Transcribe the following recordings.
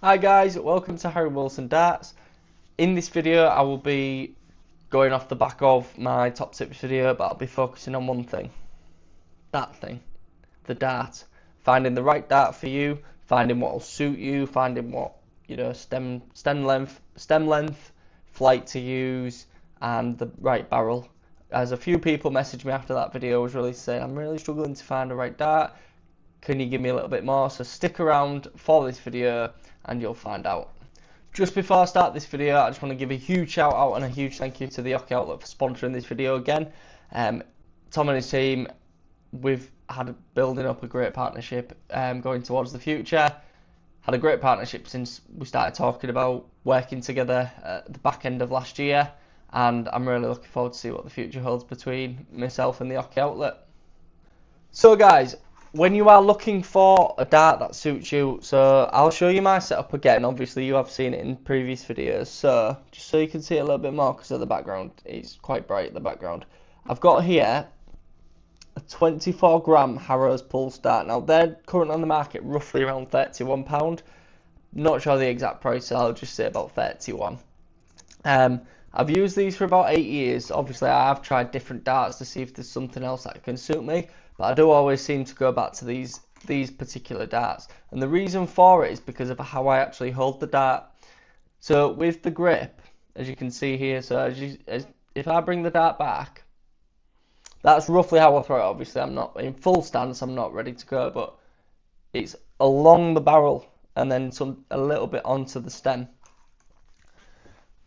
Hi guys, welcome to Harry Wilson Darts. In this video I will be going off the back of my top tips video, but I'll be focusing on one thing. That thing. The dart. Finding the right dart for you, finding what will suit you, finding what, stem length, flight to use, and the right barrel. As a few people messaged me after that video was really saying, I'm really struggling to find the right dart. Can you give me a little bit more? So stick around for this video and you'll find out. Just before I start this video, I just want to give a huge shout out and a huge thank you to the Oche Outlet for sponsoring this video again. Tom and his team, we've had building up a great partnership going towards the future. Had a great partnership since we started talking about working together at the back end of last year, and I'm really looking forward to see what the future holds between myself and the Oche Outlet. So guys, when you are looking for a dart that suits you, so I'll show you my setup again. Obviously you have seen it in previous videos, so just so you can see it a little bit more because of the background, it's quite bright, the background. I've got here a 24 gram Harrow's Pulse dart. Now they're currently on the market roughly around £31. Not sure the exact price, so I'll just say about 31. I've used these for about 8 years. Obviously I have tried different darts to see if there's something else that can suit me, but I do always seem to go back to these particular darts, and the reason for it is because of how I actually hold the dart. So with the grip, as you can see here, so if I bring the dart back, that's roughly how I throw it. Obviously I'm not in full stance, I'm not ready to go, but it's along the barrel and then a little bit onto the stem.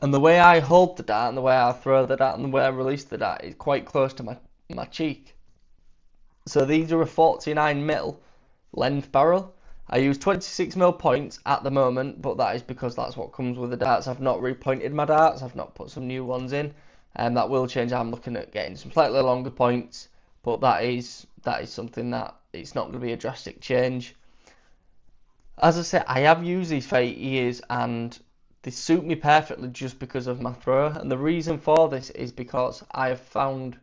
And the way I hold the dart and the way I throw the dart and the way I release the dart is quite close to my cheek. So these are a 49mm length barrel. I use 26mm points at the moment, but that is because that's what comes with the darts. I've not repointed my darts, I've not put some new ones in, and that will change. I'm looking at getting some slightly longer points, but that is something that it's not going to be a drastic change. As I said, I have used these for 8 years and they suit me perfectly just because of my throw, and the reason for this is because I have found,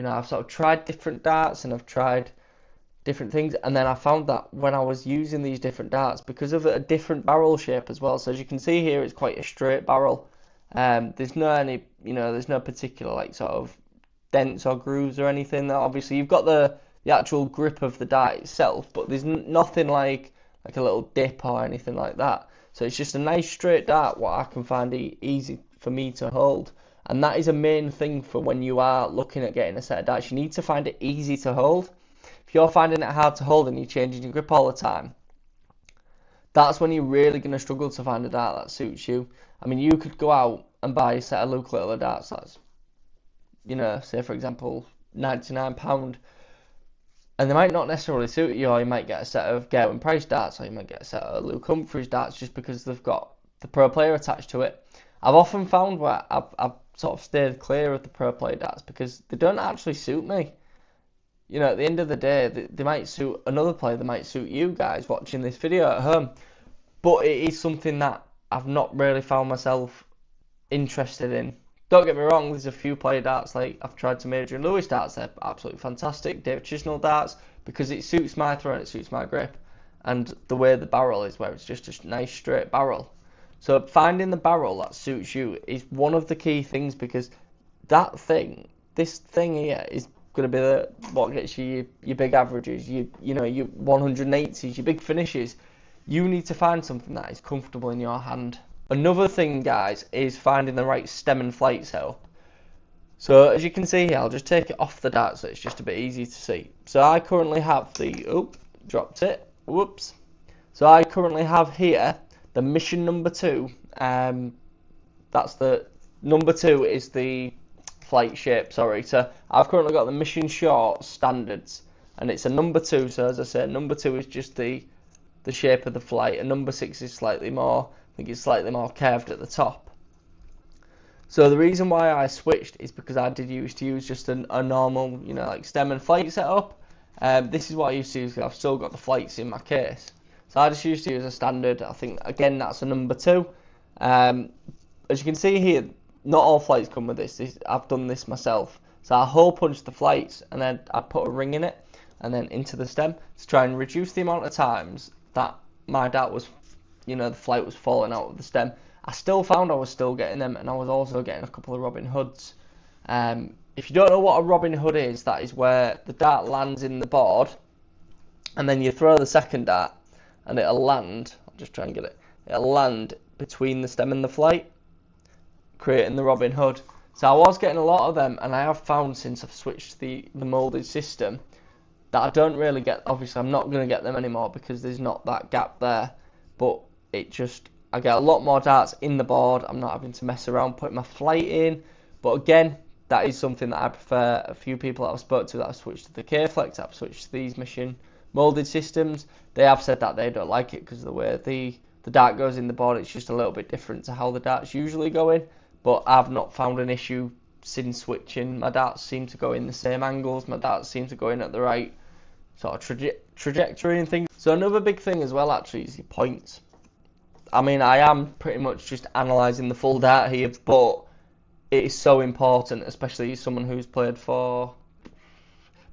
I've sort of tried different darts and I've tried different things, and then I found that when I was using these different darts, because of a different barrel shape as well, so as you can see here it's quite a straight barrel, there's no particular like sort of dents or grooves or anything. Obviously you've got the actual grip of the dart itself, but there's nothing like a little dip or anything like that. So it's just a nice straight dart what I can find easy for me to hold. And that is a main thing for when you are looking at getting a set of darts. You need to find it easy to hold. If you're finding it hard to hold and you're changing your grip all the time, that's when you're really going to struggle to find a dart that suits you. I mean, you could go out and buy a set of Luke Littler darts that's, say for example, £99, and they might not necessarily suit you, or you might get a set of Gerwin Price darts, or you might get a set of Luke Humphreys darts just because they've got the pro player attached to it. I've often found where I've sort of stayed clear of the pro player darts because they don't actually suit me. At the end of the day, they might suit another player, they might suit you guys watching this video at home, but it is something that I've not really found myself interested in. Don't get me wrong, there's a few player darts, like I've tried some Adrian Lewis darts, they're absolutely fantastic, David Chisnell darts, because it suits my throw and it suits my grip, and the way the barrel is, where it's just a nice straight barrel. So finding the barrel that suits you is one of the key things, because this thing here is going to be what gets you your big averages, your 180s, your big finishes. You need to find something that is comfortable in your hand. Another thing, guys, is finding the right stem and flight setup. So as you can see here, I'll just take it off the dart so it's just a bit easy to see. So I currently have dropped it, whoops. So I currently have here the Mission number 2. That's the number 2 is the flight shape, sorry. So I've currently got the Mission Short Standards, and it's a number 2. So as I said, number 2 is just the shape of the flight, and number 6 is slightly more curved at the top. So the reason why I switched is because I used to use just a normal, like stem and flight setup. This is what I used to use because I've still got the flights in my case. So I just used to use a standard. I think again that's a number 2. As you can see here, not all flights come with this. I've done this myself. So I hole punch the flights and then I put a ring in it and then into the stem to try and reduce the amount of times that my dart was the flight was falling out of the stem, I still found I was still getting them, and I was also getting a couple of Robin Hoods. If you don't know what a Robin Hood is, that is where the dart lands in the board, and then you throw the second dart, and it'll land. I'll just try and get it. It'll land between the stem and the flight, creating the Robin Hood. So I was getting a lot of them, and I have found since I've switched the moulded system that I don't really get. Obviously, I'm not going to get them anymore because there's not that gap there. But I get a lot more darts in the board. I'm not having to mess around putting my flight in. But again, that is something that I prefer. A few people that I've spoke to that have switched to the K-Flex, I've switched to these machine moulded systems. They have said that they don't like it because of the way the dart goes in the board. It's just a little bit different to how the darts usually go in. But I've not found an issue since switching. My darts seem to go in the same angles. My darts seem to go in at the right sort of trajectory and things. So another big thing as well actually is your points. I mean, I am pretty much just analysing the full dart here, but it is so important, especially someone who's played for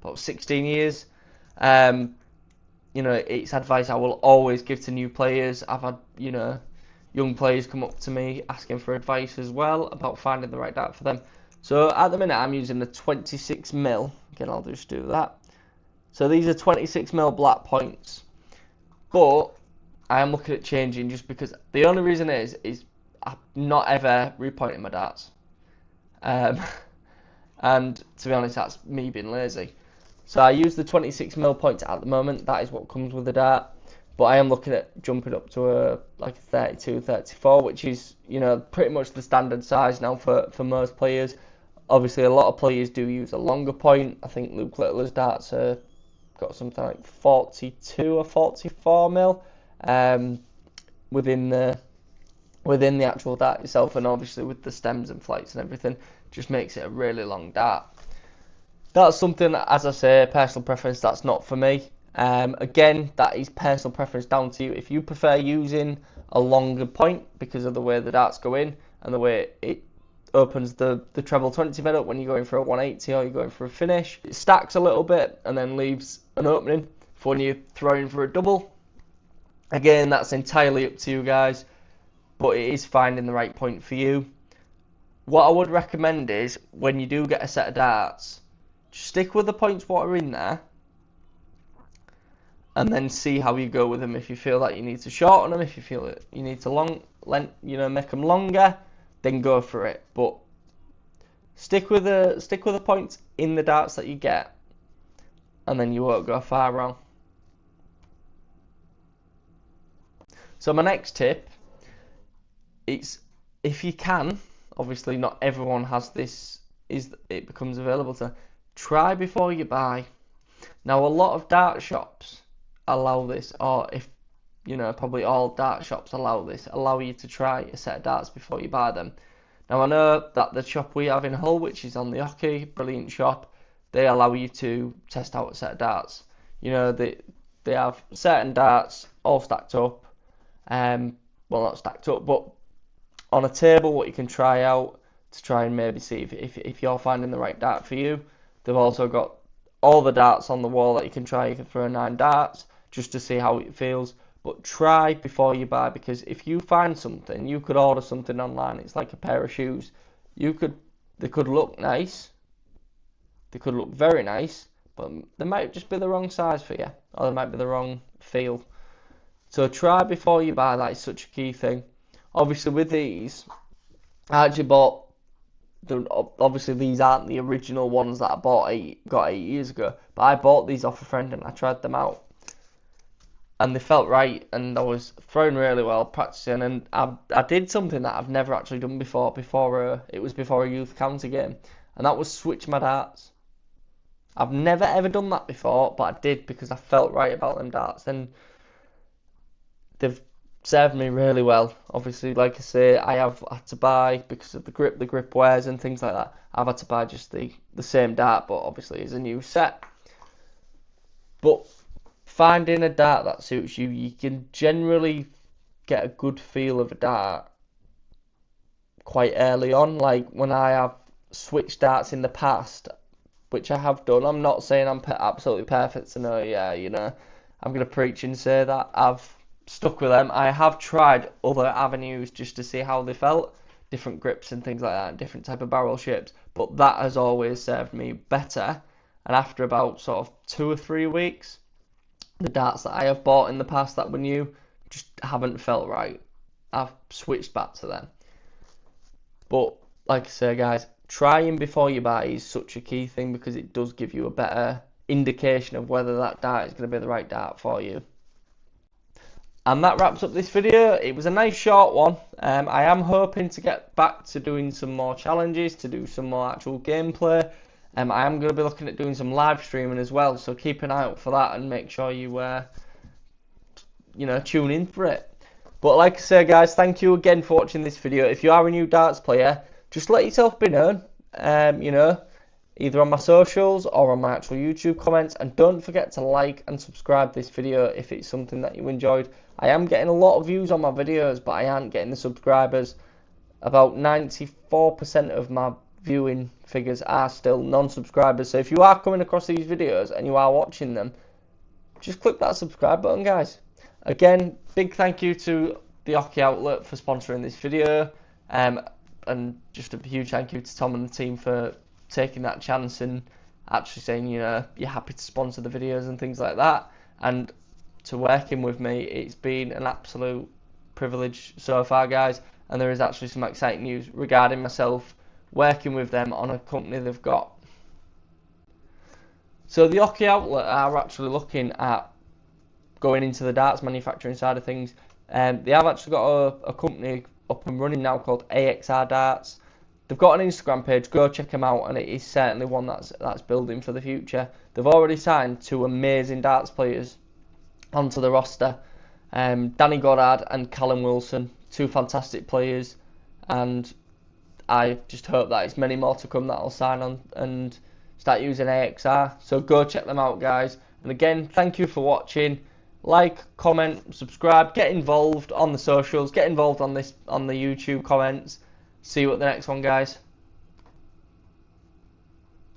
about 16 years. It's advice I will always give to new players. I've had, young players come up to me asking for advice as well about finding the right dart for them. So at the minute I'm using the 26mm. Again, I'll just do that. So these are 26mm black points. But I am looking at changing just because the only reason is I'm not ever repointing my darts. And to be honest, that's me being lazy. So I use the 26mm points at the moment. That is what comes with the dart. But I am looking at jumping up to a 32, 34, which is, pretty much the standard size now for most players. Obviously, a lot of players do use a longer point. I think Luke Littler's darts got something like 42 or 44mm within the actual dart itself, and obviously with the stems and flights and everything, just makes it a really long dart. That's something, as I say, personal preference. That's not for me. Again, that is personal preference down to you. If you prefer using a longer point because of the way the darts go in and the way it opens the treble 20 bed up when you're going for a 180 or you're going for a finish, it stacks a little bit and then leaves an opening for when you're throwing for a double. Again, that's entirely up to you guys, but it is finding the right point for you. What I would recommend is when you do get a set of darts, just stick with the points what are in there, and then see how you go with them. If you feel that you need to shorten them, if you feel that you need to make them longer, then go for it. But stick with the points in the darts that you get, and then you won't go far wrong. So my next tip is, if you can, obviously not everyone has this, it becomes available to try before you buy. Now a lot of dart shops allow this, or if probably all dart shops allow you to try a set of darts before you buy them. Now I know that the shop we have in Hull, which is on the Oche, brilliant shop, they allow you to test out a set of darts. They have certain darts all stacked up, well, not stacked up, but on a table what you can try out to try and maybe see if you're finding the right dart for you. They've also got all the darts on the wall that you can try. You can throw 9 darts just to see how it feels, but try before you buy, because if you find something, you could order something online. It's like a pair of shoes. They could look nice, they could look very nice, but they might just be the wrong size for you, or they might be the wrong feel. So try before you buy. That is such a key thing. Obviously with these, I actually bought obviously these aren't the original ones that I got 8 years ago, but I bought these off a friend and I tried them out, and they felt right, and I was throwing really well, practicing, and I did something that I've never actually done before it was before a youth county game, and that was switch my darts. I've never ever done that before, but I did because I felt right about them darts, and they've served me really well. Obviously, like I say, I have had to buy, because of the grip wears and things like that, I've had to buy just the same dart, but obviously it's a new set. But finding a dart that suits you, you can generally get a good feel of a dart quite early on. Like when I have switched darts in the past, which I have done, I'm not saying I'm absolutely perfect, so no, I'm going to preach and say that I've stuck with them. I have tried other avenues just to see how they felt, different grips and things like that, different type of barrel shapes, but that has always served me better. And after about sort of 2 or 3 weeks, the darts that I have bought in the past that were new just haven't felt right. I've switched back to them. But like I say, guys, trying before you buy is such a key thing, because it does give you a better indication of whether that dart is going to be the right dart for you. And that wraps up this video. It was a nice short one. I am hoping to get back to doing some more challenges, to do some more actual gameplay. I am going to be looking at doing some live streaming as well, so keep an eye out for that and make sure you tune in for it. But like I say, guys, thank you again for watching this video. If you are a new darts player, just let yourself be known, either on my socials or on my actual YouTube comments. And don't forget to like and subscribe this video if it's something that you enjoyed. I am getting a lot of views on my videos, but I aren't getting the subscribers. About 94% of my viewing figures are still non-subscribers. So if you are coming across these videos and you are watching them, just click that subscribe button, guys. Again, big thank you to the Oche Outlet for sponsoring this video, and just a huge thank you to Tom and the team for taking that chance and actually saying, you're happy to sponsor the videos and things like that. And to working with me, it's been an absolute privilege so far, guys. And there is actually some exciting news regarding myself working with them on a company they've got. So the Oche Outlet are actually looking at going into the darts manufacturing side of things. They have actually got a company up and running now called AXR Darts. They've got an Instagram page, go check them out, and it is certainly one that's building for the future. They've already signed 2 amazing darts players onto the roster, Danny Goddard and Callum Wilson, 2 fantastic players, and I just hope that it's many more to come that will sign on and start using AXR. So go check them out, guys. And again, thank you for watching. Like, comment, subscribe, get involved on the socials, get involved on the YouTube comments. See you at the next one, guys.